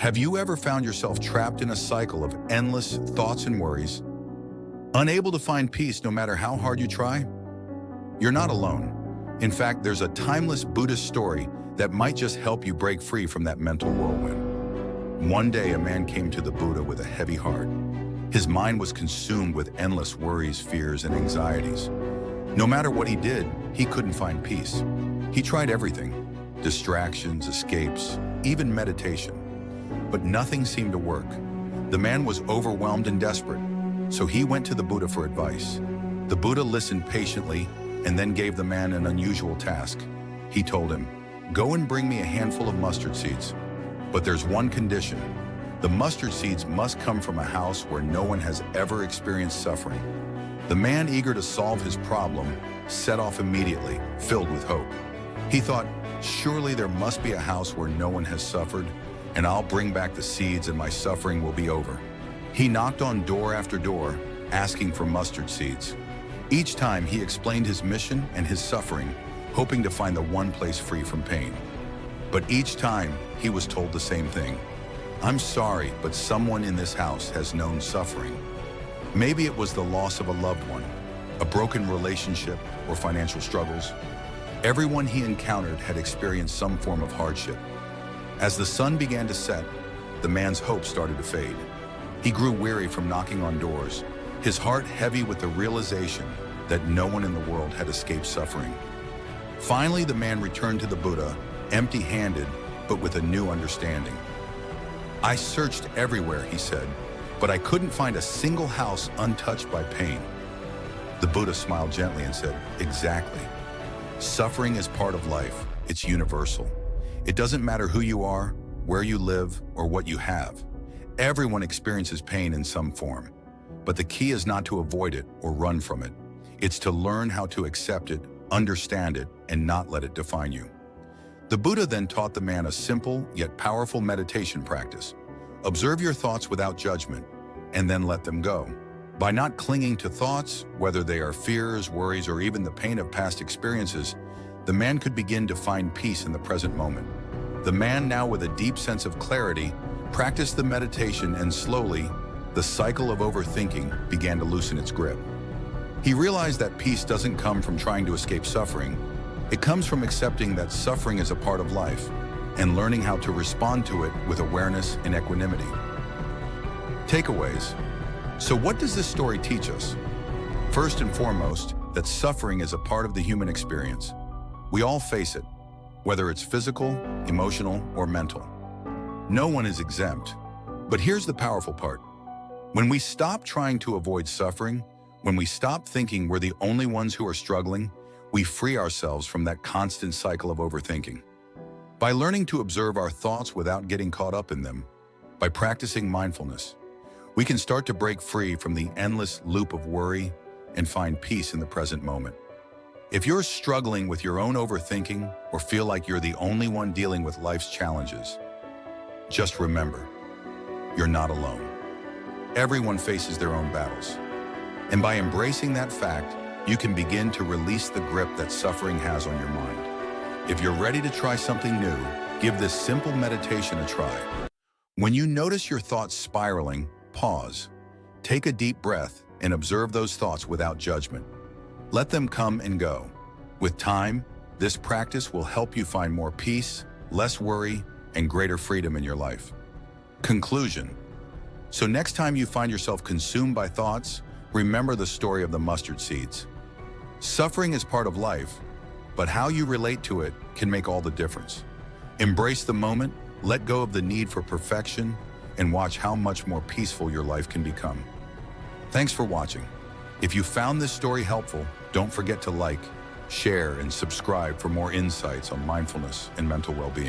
Have you ever found yourself trapped in a cycle of endless thoughts and worries, unable to find peace no matter how hard you try? You're not alone. In fact, there's a timeless Buddhist story that might just help you break free from that mental whirlwind. One day, a man came to the Buddha with a heavy heart. His mind was consumed with endless worries, fears, and anxieties. No matter what he did, he couldn't find peace. He tried everything: distractions, escapes, even meditation. But nothing seemed to work. The man was overwhelmed and desperate, so he went to the Buddha for advice. The Buddha listened patiently and then gave the man an unusual task. He told him, "Go and bring me a handful of mustard seeds. But there's one condition. The mustard seeds must come from a house where no one has ever experienced suffering." The man, eager to solve his problem, set off immediately, filled with hope. He thought, surely there must be a house where no one has suffered, and I'll bring back the seeds and my suffering will be over. He knocked on door after door, asking for mustard seeds. Each time he explained his mission and his suffering, hoping to find the one place free from pain. But each time he was told the same thing: "I'm sorry, but someone in this house has known suffering." Maybe it was the loss of a loved one, a broken relationship, or financial struggles. Everyone he encountered had experienced some form of hardship. As the sun began to set, the man's hope started to fade. He grew weary from knocking on doors, his heart heavy with the realization that no one in the world had escaped suffering. Finally, the man returned to the Buddha, empty-handed, but with a new understanding. "I searched everywhere," he said, "but I couldn't find a single house untouched by pain." The Buddha smiled gently and said, "Exactly. Suffering is part of life. It's universal. It doesn't matter who you are, where you live, or what you have. Everyone experiences pain in some form. But the key is not to avoid it or run from it. It's to learn how to accept it, understand it, and not let it define you." The Buddha then taught the man a simple yet powerful meditation practice. Observe your thoughts without judgment, and then let them go. By not clinging to thoughts, whether they are fears, worries, or even the pain of past experiences, the man could begin to find peace in the present moment. The man, now with a deep sense of clarity, practiced the meditation, and slowly, the cycle of overthinking began to loosen its grip. He realized that peace doesn't come from trying to escape suffering. It comes from accepting that suffering is a part of life and learning how to respond to it with awareness and equanimity. Takeaways. So what does this story teach us? First and foremost, that suffering is a part of the human experience. We all face it, whether it's physical, emotional, or mental. No one is exempt. But here's the powerful part. When we stop trying to avoid suffering, when we stop thinking we're the only ones who are struggling, we free ourselves from that constant cycle of overthinking. By learning to observe our thoughts without getting caught up in them, by practicing mindfulness, we can start to break free from the endless loop of worry and find peace in the present moment. If you're struggling with your own overthinking or feel like you're the only one dealing with life's challenges, just remember, you're not alone. Everyone faces their own battles. And by embracing that fact, you can begin to release the grip that suffering has on your mind. If you're ready to try something new, give this simple meditation a try. When you notice your thoughts spiraling, pause, take a deep breath, and observe those thoughts without judgment. Let them come and go. With time, this practice will help you find more peace, less worry, and greater freedom in your life. Conclusion. So next time you find yourself consumed by thoughts, remember the story of the mustard seeds. Suffering is part of life, but how you relate to it can make all the difference. Embrace the moment, let go of the need for perfection, and watch how much more peaceful your life can become. Thanks for watching. If you found this story helpful, don't forget to like, share, and subscribe for more insights on mindfulness and mental well-being.